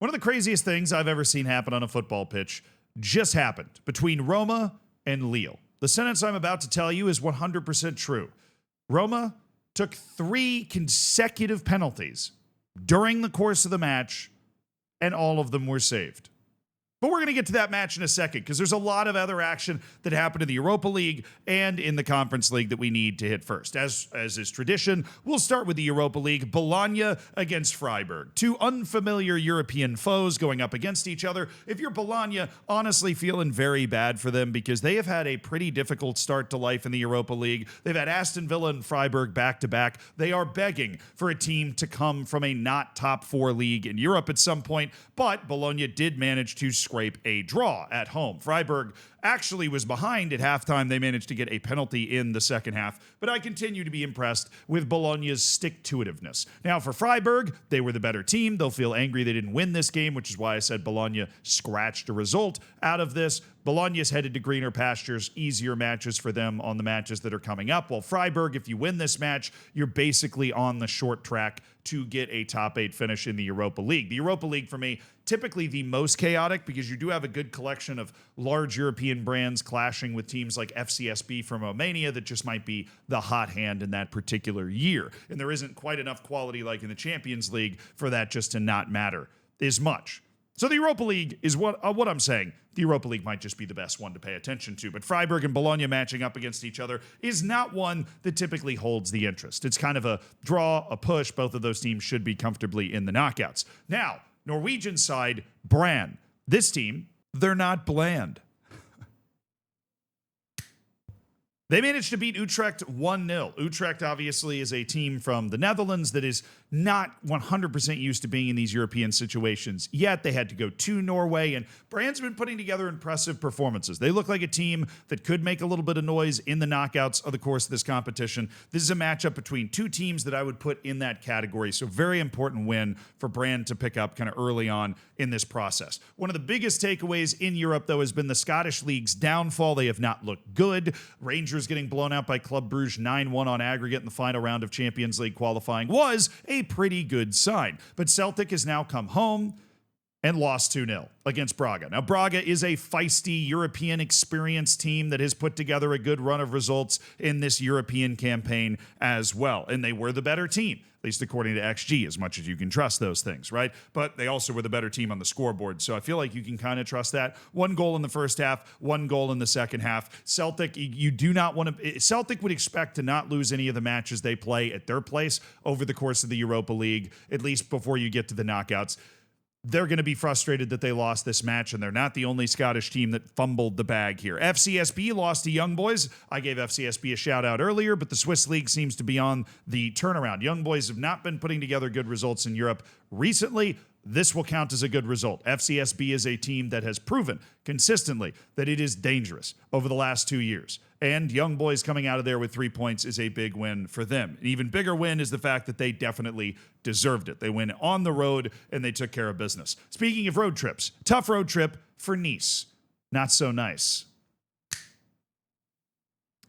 One of the craziest things I've ever seen happen on a football pitch just happened between Roma and Lille. The sentence I'm about to tell you is 100% true. Roma took 3 consecutive penalties during the course of the match, and all of them were saved. But we're going to get to that match in a second because there's a lot of other action that happened in the Europa League and in the Conference League that we need to hit first. As is tradition, we'll start with the Europa League. Bologna against Freiburg. 2 unfamiliar European foes going up against each other. If you're Bologna, honestly feeling very bad for them because they have had a pretty difficult start to life in the Europa League. They've had Aston Villa and Freiburg back-to-back. They are begging for a team to come from a not top 4 league in Europe at some point, but Bologna did manage to scrape a draw at home. Freiburg actually was behind at halftime. They managed to get a penalty in the second half, but I continue to be impressed with Bologna's stick-to-itiveness. Now, for Freiburg, they were the better team. They'll feel angry they didn't win this game, which is why I said Bologna scratched a result out of this. Bologna's headed to greener pastures, easier matches for them on the matches that are coming up. While Freiburg, if you win this match, you're basically on the short track to get a top 8 finish in the Europa League. The Europa League, for me, typically the most chaotic because you do have a good collection of large European brands clashing with teams like FCSB from Romania that just might be the hot hand in that particular year. And there isn't quite enough quality like in the Champions League for that just to not matter as much. So the Europa League is what I'm saying. The Europa League might just be the best one to pay attention to, but Freiburg and Bologna matching up against each other is not one that typically holds the interest. It's kind of a draw, a push. Both of those teams should be comfortably in the knockouts. Now, Norwegian side, Brann. This team, they're not bland. They managed to beat Utrecht 1-0. Utrecht obviously is a team from the Netherlands that is not 100% used to being in these European situations, yet they had to go to Norway, and Brand's been putting together impressive performances. They look like a team that could make a little bit of noise in the knockouts of the course of this competition. This is a matchup between 2 teams that I would put in that category, so very important win for Brand to pick up kind of early on in this process. One of the biggest takeaways in Europe, though, has been the Scottish League's downfall. They have not looked good. Rangers getting blown out by Club Brugge 9-1 on aggregate in the final round of Champions League qualifying was a pretty good sign. But Celtic has now come home and lost 2-0 against Braga. Now, Braga is a feisty European experienced team that has put together a good run of results in this European campaign as well. And they were the better team, at least according to XG, as much as you can trust those things, right? But they also were the better team on the scoreboard. So I feel like you can kind of trust that. 1 goal in the first half, 1 goal in the second half. Celtic, you do not want to... Celtic would expect to not lose any of the matches they play at their place over the course of the Europa League, at least before you get to the knockouts. They're going to be frustrated that they lost this match, and they're not the only Scottish team that fumbled the bag here. FCSB lost to Young Boys. I gave FCSB a shout out earlier, but the Swiss League seems to be on the turnaround. Young Boys have not been putting together good results in Europe recently. This will count as a good result. FCSB is a team that has proven consistently that it is dangerous over the last 2 years. And Young Boys coming out of there with 3 points is a big win for them. An even bigger win is the fact that they definitely deserved it. They went on the road and they took care of business. Speaking of road trips, tough road trip for Nice. Not so nice.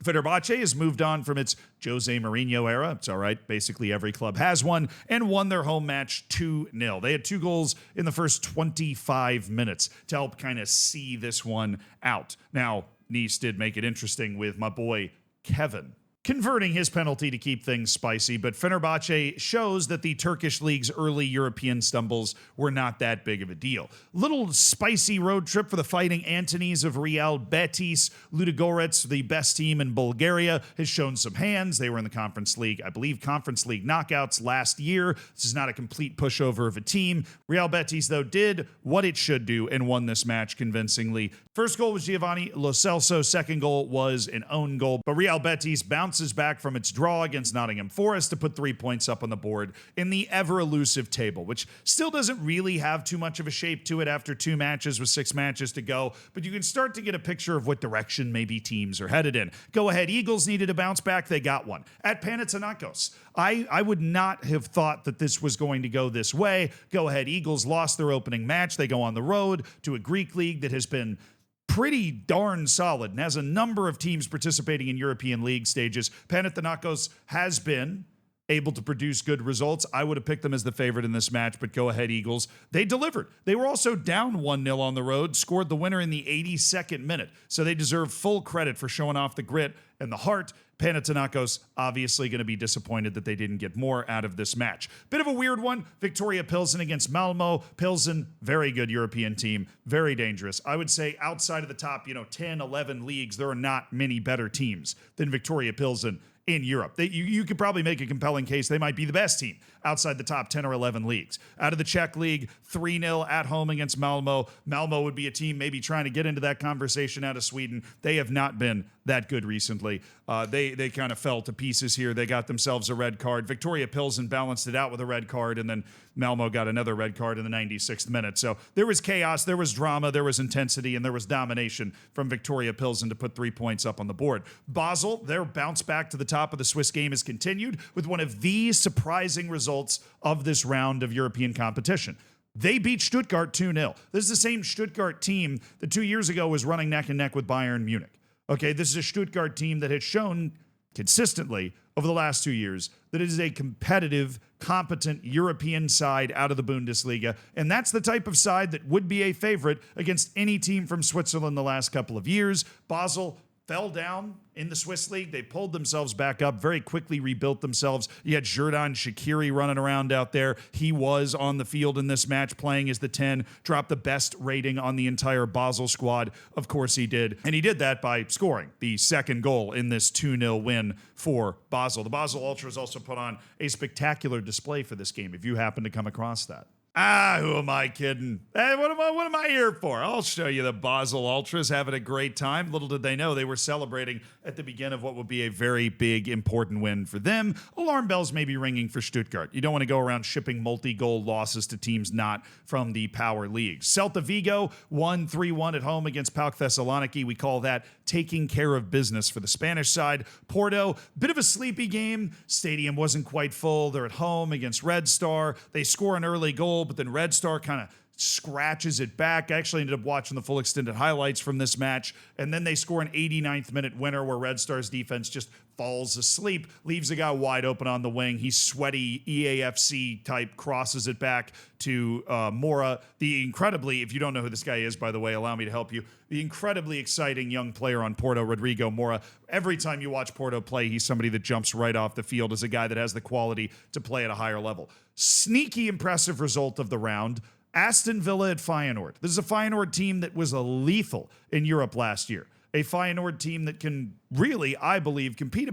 Fenerbahce has moved on from its Jose Mourinho era. It's all right. Basically, every club has one, and won their home match 2-0. They had 2 goals in the first 25 minutes to help kind of see this one out. Now, Nice did make it interesting with my boy Kevin converting his penalty to keep things spicy, but Fenerbahce shows that the Turkish league's early European stumbles were not that big of a deal. Little spicy road trip for the Fighting Antonys of Real Betis. Ludogorets, the best team in Bulgaria, has shown some hands. They were in the Conference League, I believe, Conference League knockouts last year. This is not a complete pushover of a team. Real Betis, though, did what it should do and won this match convincingly. First goal was Giovanni Lo Celso. Second goal was an own goal, but Real Betis bounces back from its draw against Nottingham Forest to put 3 points up on the board in the ever-elusive table, which still doesn't really have too much of a shape to it after 2 matches with 6 matches to go, but you can start to get a picture of what direction maybe teams are headed in. Go Ahead Eagles needed a bounce back. They got one. At Panathinaikos, I would not have thought that this was going to go this way. Go Ahead Eagles lost their opening match. They go on the road to a Greek league that has been pretty darn solid and has a number of teams participating in European League stages. Panathinaikos has been able to produce good results. I would have picked them as the favorite in this match, but go ahead, Eagles. They delivered. They were also down 1-0 on the road, scored the winner in the 82nd minute. So they deserve full credit for showing off the grit and the heart. Panathinaikos obviously going to be disappointed that they didn't get more out of this match. Bit of a weird one. Victoria Pilsen against Malmo. Pilsen, very good European team, very dangerous. I would say outside of the top, 10, 11 leagues, there are not many better teams than Victoria Pilsen in Europe. You could probably make a compelling case they might be the best team outside the top 10 or 11 leagues. Out of the Czech league, 3-0 at home against Malmo. Malmo would be a team maybe trying to get into that conversation out of Sweden. They have not been that good recently. They kind of fell to pieces here. They got themselves a red card. Victoria Pilsen balanced it out with a red card, and then Malmo got another red card in the 96th minute. So there was chaos, there was drama, there was intensity, and there was domination from Victoria Pilsen to put 3 points up on the board. Basel, their bounce back to the top of the Swiss game has continued with one of the surprising results of this round of European competition. They beat Stuttgart 2-0. This is the same Stuttgart team that 2 years ago was running neck and neck with Bayern Munich. Okay, this is a Stuttgart team that has shown consistently over the last 2 years that it is a competitive, competent European side out of the Bundesliga, and that's the type of side that would be a favorite against any team from Switzerland the last couple of years. Basel fell down in the Swiss league. They pulled themselves back up, very quickly rebuilt themselves. You had Xherdan Shaqiri running around out there. He was on the field in this match playing as the 10, dropped the best rating on the entire Basel squad. Of course he did. And he did that by scoring the second goal in this 2-0 win for Basel. The Basel Ultras also put on a spectacular display for this game, if you happen to come across that. Who am I kidding? Hey, what am I here for? I'll show you the Basel Ultras having a great time. Little did they know they were celebrating at the beginning of what would be a very big, important win for them. Alarm bells may be ringing for Stuttgart. You don't want to go around shipping multi-goal losses to teams not from the power leagues. Celta Vigo won 3-1 at home against PAOK Thessaloniki. We call that taking care of business for the Spanish side. Porto, bit of a sleepy game. Stadium wasn't quite full. They're at home against Red Star. They score an early goal, but then Red Star kind of scratches it back. I actually ended up watching the full extended highlights from this match, and then they score an 89th minute winner where Red Star's defense just falls asleep, leaves a guy wide open on the wing. He's sweaty, EAFC type, crosses it back to Mora, the incredibly, if you don't know who this guy is, by the way, allow me to help you, the incredibly exciting young player on Porto, Rodrigo Mora. Every time you watch Porto play, he's somebody that jumps right off the field as a guy that has the quality to play at a higher level. Sneaky impressive result of the round. Aston Villa at Feyenoord. This is a Feyenoord team that was lethal in Europe last year. A Feyenoord team that can really, I believe, compete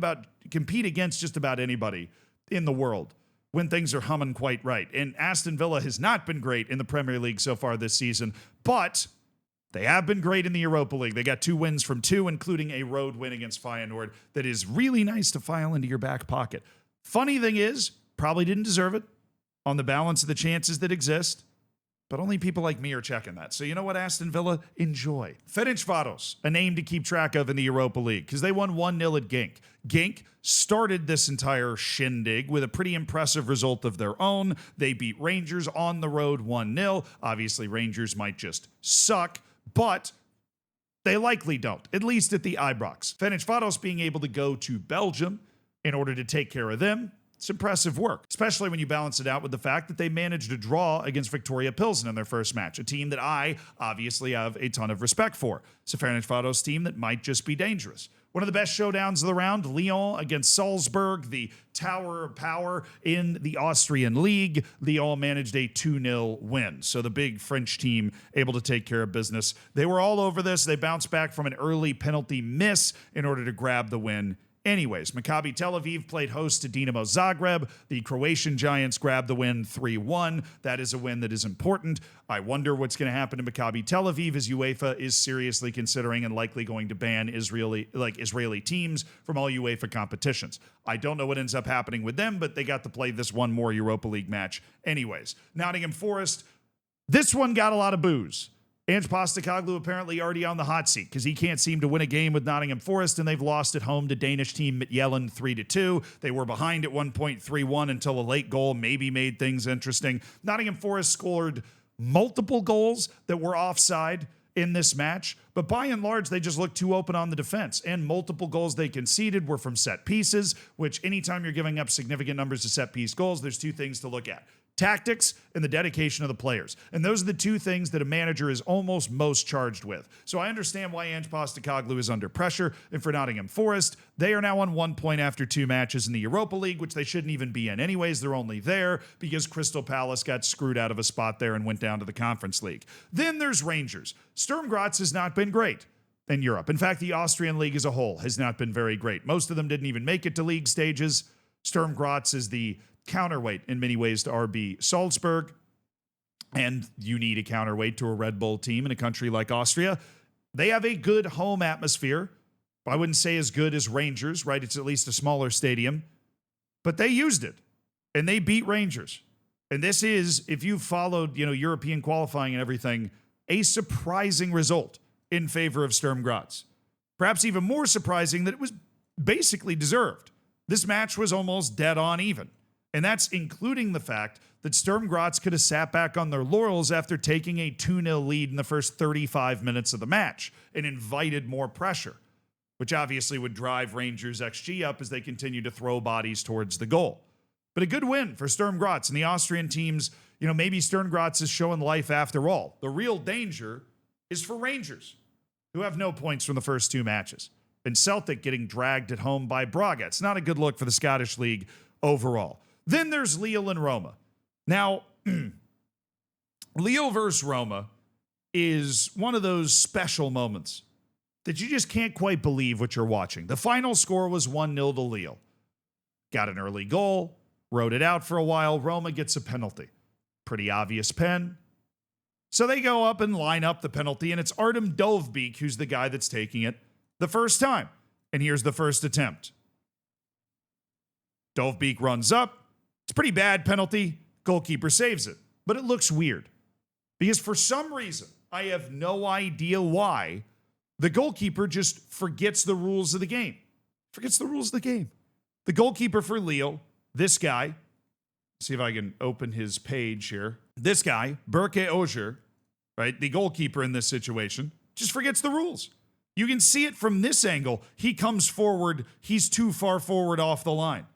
against just about anybody in the world when things are humming quite right. And Aston Villa has not been great in the Premier League so far this season, but they have been great in the Europa League. They got 2 wins from 2, including a road win against Feyenoord that is really nice to file into your back pocket. Funny thing is, probably didn't deserve it on the balance of the chances that exist. But only people like me are checking that. So you know what, Aston Villa? Enjoy. Ferencváros, a name to keep track of in the Europa League, because they won 1-0 at Genk. Genk started this entire shindig with a pretty impressive result of their own. They beat Rangers on the road 1-0. Obviously, Rangers might just suck, but they likely don't, at least at the Ibrox. Ferencváros being able to go to Belgium in order to take care of them, it's impressive work, especially when you balance it out with the fact that they managed to draw against Victoria Pilsen in their first match, a team that I obviously have a ton of respect for. It's a Ferencváros team that might just be dangerous. One of the best showdowns of the round, Lyon against Salzburg, the tower of power in the Austrian league. Lyon managed a 2-0 win. So the big French team able to take care of business. They were all over this. They bounced back from an early penalty miss in order to grab the win. Anyways, Maccabi Tel Aviv played host to Dinamo Zagreb. The Croatian Giants grabbed the win 3-1. That is a win that is important. I wonder what's going to happen to Maccabi Tel Aviv as UEFA is seriously considering and likely going to ban Israeli teams from all UEFA competitions. I don't know what ends up happening with them, but they got to play this one more Europa League match anyways. Nottingham Forest, this one got a lot of boos. Ange Postecoglou apparently already on the hot seat because he can't seem to win a game with Nottingham Forest, and they've lost at home to Danish team Midtjylland 3-2. They were behind at 1.31 until a late goal maybe made things interesting. Nottingham Forest scored multiple goals that were offside in this match, but by and large, they just looked too open on the defense, and multiple goals they conceded were from set pieces, which anytime you're giving up significant numbers of set piece goals, there's two things to look at: tactics and the dedication of the players. And those are the two things that a manager is almost most charged with. So I understand why Ange Postecoglou is under pressure. And for Nottingham Forest, they are now on 1 point after 2 matches in the Europa League, which they shouldn't even be in anyways. They're only there because Crystal Palace got screwed out of a spot there and went down to the Conference League. Then there's Rangers. Sturm Graz has not been great in Europe. In fact, the Austrian league as a whole has not been very great. Most of them didn't even make it to league stages. Sturm Graz is the counterweight in many ways to RB Salzburg, and you need a counterweight to a Red Bull team in a country like Austria. They have a good home atmosphere. I wouldn't say as good as Rangers, right? It's at least a smaller stadium, but they used it and they beat Rangers. And this is, if you've followed, European qualifying and everything, a surprising result in favor of Sturm Graz. Perhaps even more surprising that it was basically deserved. This match was almost dead on even. And that's including the fact that Sturm Graz could have sat back on their laurels after taking a 2-0 lead in the first 35 minutes of the match and invited more pressure, which obviously would drive Rangers' XG up as they continue to throw bodies towards the goal. But a good win for Sturm Graz and the Austrian teams. Maybe Sturm Graz is showing life after all. The real danger is for Rangers, who have no points from the first 2 matches, and Celtic getting dragged at home by Braga. It's not a good look for the Scottish League overall. Then there's Lille and Roma. Now, Lille versus Roma is one of those special moments that you just can't quite believe what you're watching. The final score was 1-0 to Lille. Got an early goal, rode it out for a while. Roma gets a penalty. Pretty obvious pen. So they go up and line up the penalty, and it's Artem Dovbyk who's the guy that's taking it the first time. And here's the first attempt. Dovbyk runs up. It's a pretty bad penalty. Goalkeeper saves it. But it looks weird because for some reason, I have no idea why, the goalkeeper just forgets the rules of the game. The goalkeeper for Lille, this guy, see if I can open his page here. This guy, Berke Ogier, right, the goalkeeper in this situation, just forgets the rules. You can see it from this angle. He comes forward. He's too far forward off the line.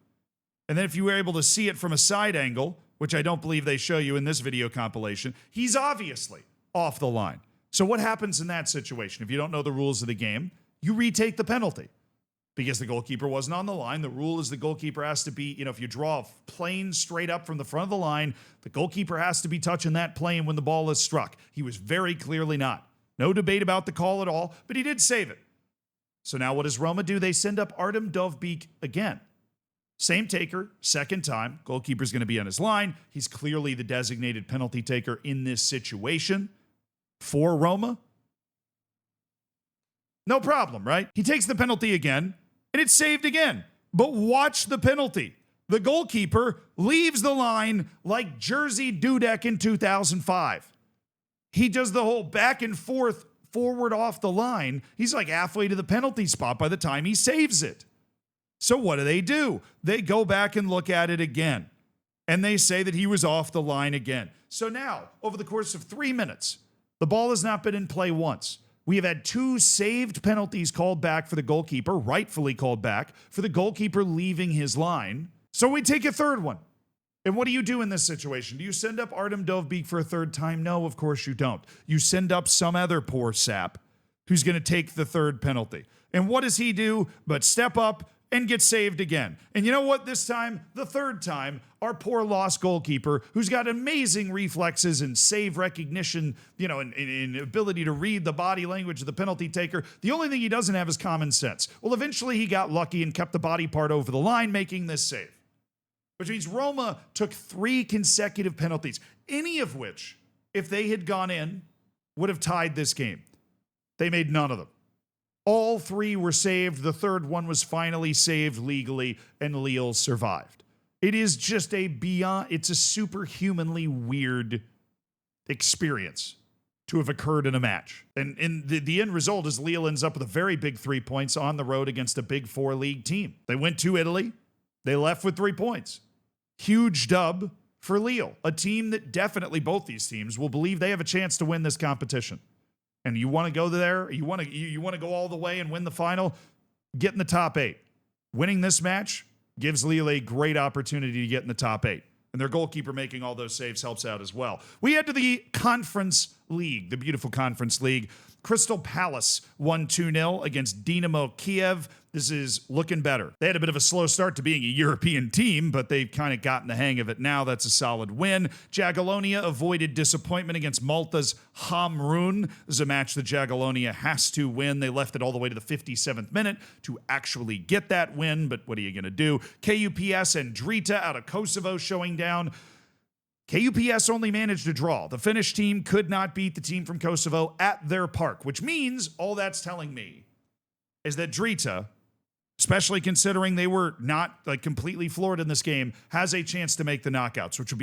And then if you were able to see it from a side angle, which I don't believe they show you in this video compilation, he's obviously off the line. So what happens in that situation? If you don't know the rules of the game, you retake the penalty because the goalkeeper wasn't on the line. The rule is the goalkeeper has to be, if you draw a plane straight up from the front of the line, the goalkeeper has to be touching that plane when the ball is struck. He was very clearly not. No debate about the call at all, but he did save it. So now what does Roma do? They send up Artem Dovbyk again. Same taker, second time. Goalkeeper's going to be on his line. He's clearly the designated penalty taker in this situation for Roma. No problem, right? He takes the penalty again, and it's saved again. But watch the penalty. The goalkeeper leaves the line like Jersey Dudek in 2005. He does the whole back and forth, forward off the line. He's like halfway to the penalty spot by the time he saves it. So what do? They go back and look at it again. And they say that he was off the line again. So now, over the course of 3 minutes, the ball has not been in play once. We have had 2 saved penalties called back for the goalkeeper, rightfully called back, for the goalkeeper leaving his line. So we take a third one. And what do you do in this situation? Do you send up Artem Dovbyk for a third time? No, of course you don't. You send up some other poor sap who's going to take the third penalty. And what does he do but step up and get saved again? And you know what? This time, the third time, our poor lost goalkeeper, who's got amazing reflexes and save recognition, and ability to read the body language of the penalty taker. The only thing he doesn't have is common sense. Well, eventually he got lucky and kept the body part over the line, making this save. Which means Roma took 3 consecutive penalties, any of which, if they had gone in, would have tied this game. They made none of them. All 3 were saved. The third one was finally saved legally, and Lille survived. It is just it's a superhumanly weird experience to have occurred in a match. And the end result is Lille ends up with a very big 3 points on the road against a big 4 league team. They went to Italy. They left with 3 points. Huge dub for Lille, a team that definitely both these teams will believe they have a chance to win this competition. and you want to go there, you want to go all the way and win the final, get in the top 8. Winning this match gives Lille a great opportunity to get in the top 8. And their goalkeeper making all those saves helps out as well. We head to the Conference League, the beautiful Conference League. Crystal Palace won 2-0 against Dynamo Kiev. This is looking better. They had a bit of a slow start to being a European team, but they've kind of gotten the hang of it now. That's a solid win. Jagiellonia avoided disappointment against Malta's Hamrun. This is a match that Jagiellonia has to win. They left it all the way to the 57th minute to actually get that win, but what are you going to do? KUPS and Drita out of Kosovo showing down. KUPS only managed a draw. The Finnish team could not beat the team from Kosovo at their park, which means all that's telling me is that Drita, especially considering they were not like completely floored in this game, has a chance to make the knockouts, which would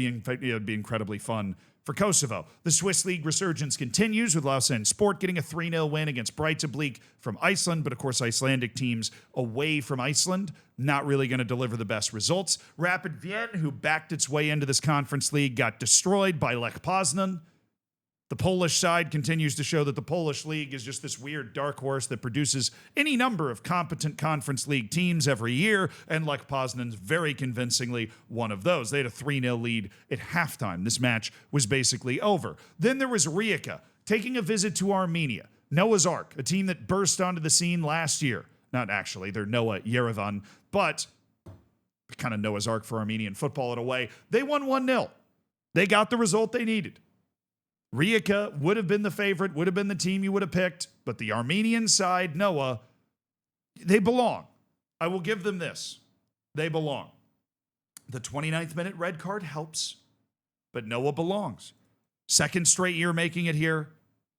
be incredibly fun for Kosovo. The Swiss League resurgence continues with Lausanne Sport getting a 3-0 win against Breidablik from Iceland, but of course Icelandic teams away from Iceland not really going to deliver the best results. Rapid Wien, who backed its way into this Conference League, got destroyed by Lech Poznan. The Polish side continues to show that the Polish league is just this weird dark horse that produces any number of competent Conference League teams every year, and Lech Poznan's very convincingly one of those. They had a 3-0 lead at halftime. This match was basically over. Then there was Rijeka taking a visit to Armenia. Noah's Ark, a team that burst onto the scene last year. Not actually, they're Noah Yerevan, but kind of Noah's Ark for Armenian football in a way. They won 1-0. They got the result they needed. Rijeka would have been the favorite, would have been the team you would have picked, but the Armenian side, Noah, they belong. I will give them this. They belong. The 29th minute red card helps, but Noah belongs. Second straight year making it here.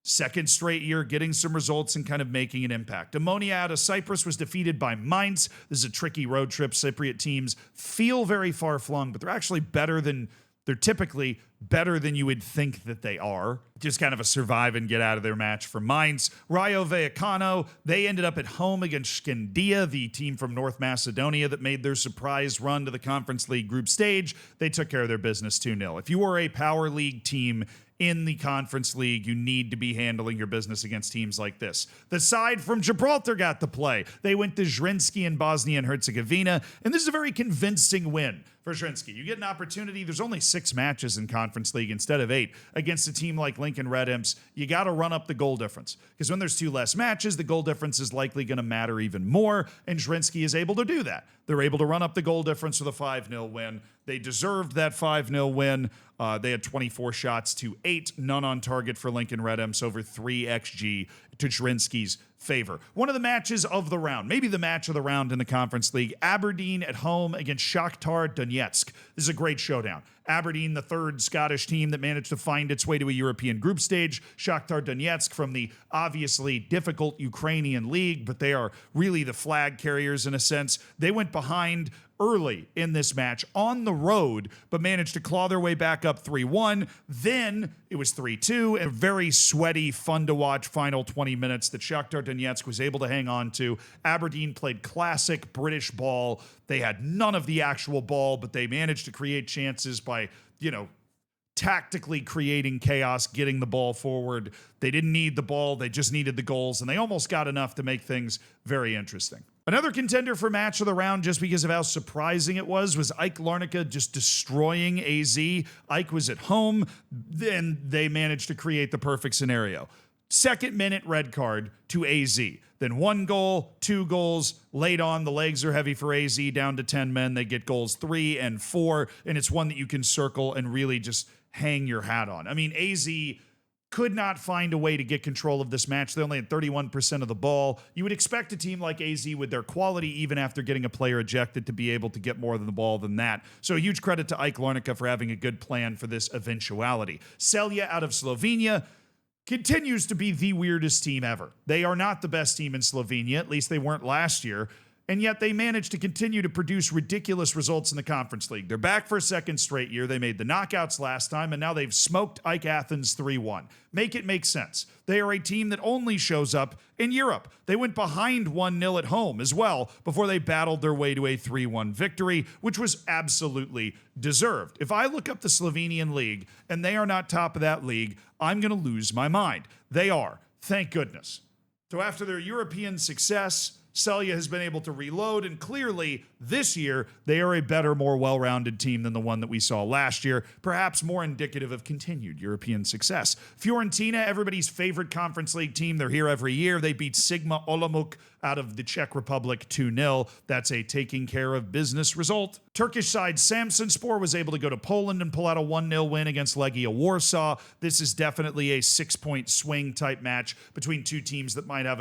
Second straight year getting some results and kind of making an impact. Ammonia out of Cyprus was defeated by Mainz. This is a tricky road trip. Cypriot teams feel very far-flung, but they're typically better than you would think that they are. Just kind of a survive and get out of their match for Mainz. Rayo Vallecano, they ended up at home against Skandia, the team from North Macedonia that made their surprise run to the Conference League group stage. They took care of their business 2-0. If you are a Power League team in the Conference League, you need to be handling your business against teams like this. The side from Gibraltar got to play. They went to Zrinski in Bosnia and Herzegovina, and this is a very convincing win for Zrinski. You get an opportunity. There's only 6 matches in Conference League instead of 8 against a team like Lincoln Red Imps. You got to run up the goal difference because when there's 2 less matches, the goal difference is likely going to matter even more, and Zrinski is able to do that. They're able to run up the goal difference with a 5-0 win. They deserved that 5-0 win. They had 24 shots to 8, none on target for Lincoln Red Imps, over 3 XG to Zrinski's favor. One of the matches of the round, maybe the match of the round in the Conference League, Aberdeen at home against Shakhtar Donetsk. This is a great showdown. Aberdeen, the third Scottish team that managed to find its way to a European group stage. Shakhtar Donetsk from the obviously difficult Ukrainian league, but they are really the flag carriers in a sense. They went behind early in this match on the road, but managed to claw their way back up 3-1. Then it was 3-2, and a very sweaty, fun-to-watch final 20 minutes that Shakhtar Donetsk was able to hang on to. Aberdeen played classic British ball. They had none of the actual ball, but they managed to create chances by, tactically creating chaos, getting the ball forward. They didn't need the ball, they just needed the goals, and they almost got enough to make things very interesting. Another contender for match of the round, just because of how surprising it was AEK Larnaca just destroying AZ. AEK was at home, then they managed to create the perfect scenario. Second minute red card to AZ. Then 1 goal, 2 goals. Late on, the legs are heavy for AZ, down to 10 men. They get goals 3 and 4, and it's one that you can circle and really just hang your hat on. I mean, AZ could not find a way to get control of this match. They only had 31% of the ball. You would expect a team like AZ with their quality, even after getting a player ejected, to be able to get more than the ball than that. So a huge credit to AEK Larnaca for having a good plan for this eventuality. Celje out of Slovenia continues to be the weirdest team ever. They are not the best team in Slovenia, at least they weren't last year, and yet they managed to continue to produce ridiculous results in the Conference League. They're back for a second straight year. They made the knockouts last time, and now they've smoked AEK Athens 3-1. Make it make sense. They are a team that only shows up in Europe. They went behind 1-0 at home as well before they battled their way to a 3-1 victory, which was absolutely deserved. If I look up the Slovenian league and they are not top of that league, I'm going to lose my mind. They are Thank goodness. So after their European success, Celje has been able to reload, and clearly this year they are a better, more well-rounded team than the one that we saw last year, perhaps more indicative of continued European success. Fiorentina, everybody's favorite Conference League team, they're here every year. They beat Sigma Olomouc out of the Czech Republic 2-0. That's a taking care of business result. Turkish side Samsunspor was able to go to Poland and pull out a 1-0 win against Legia Warsaw. This is definitely a 6-point swing type match between two teams that might have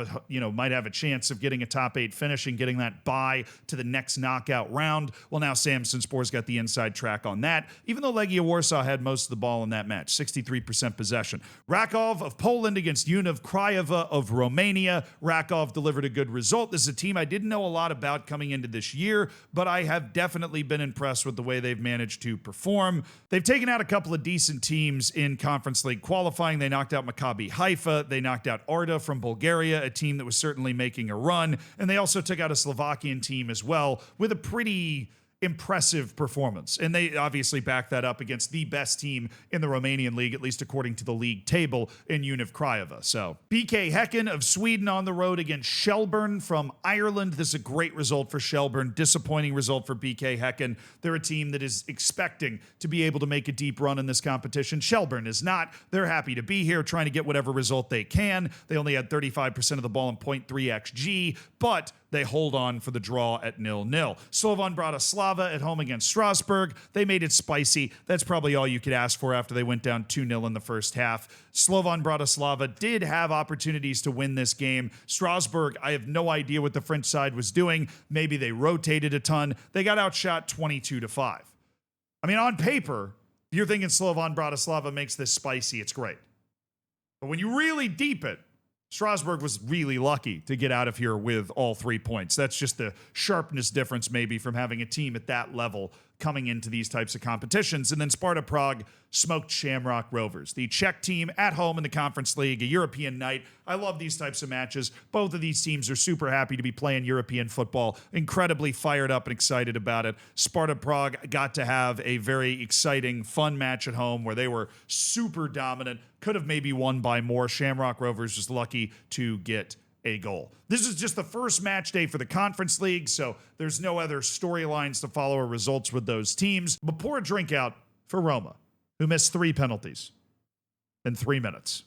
a chance of getting a top 8 finish and getting that bye to the next knockout round. Well, now Samsunspor's got the inside track on that, even though Legia Warsaw had most of the ball in that match, 63% possession. Rakov of Poland against Univ Craiova of Romania. Rakov delivered a good result. This is a team I didn't know a lot about coming into this year, but I have definitely been impressed with the way they've managed to perform. They've taken out a couple of decent teams in Conference League qualifying. They knocked out Maccabi Haifa. They knocked out Arda from Bulgaria, a team that was certainly making a run. And they also took out a Slovakian team as well with a pretty impressive performance. And they obviously backed that up against the best team in the Romanian league, at least according to the league table, in Univ Craiova. So BK Häcken of Sweden on the road against Shelburne from Ireland. This is a great result for Shelburne. Disappointing result for BK Häcken. They're a team that is expecting to be able to make a deep run in this competition. Shelburne is not. They're happy to be here, trying to get whatever result they can. They only had 35% of the ball and 0.3 XG, but they hold on for the draw at 0-0. Slovan Bratislava at home against Strasbourg. They made it spicy. That's probably all you could ask for after they went down 2-0 in the first half. Slovan Bratislava did have opportunities to win this game. Strasbourg, I have no idea what the French side was doing. Maybe they rotated a ton. They got outshot 22-5. I mean, on paper, if you're thinking Slovan Bratislava makes this spicy, it's great. But when you really deep it, Strasbourg was really lucky to get out of here with all 3 points. That's just the sharpness difference maybe from having a team at that level coming into these types of competitions. And then Sparta Prague smoked Shamrock Rovers, the Czech team at home in the Conference League, a European night. I love these types of matches. Both of these teams are super happy to be playing European football, incredibly fired up and excited about it. Sparta Prague got to have a very exciting, fun match at home where they were super dominant, could have maybe won by more. Shamrock Rovers just lucky to get a goal. This is just the first match day for the Conference League, so there's no other storylines to follow or results with those teams. But pour a drink out for Roma, who missed 3 penalties in 3 minutes.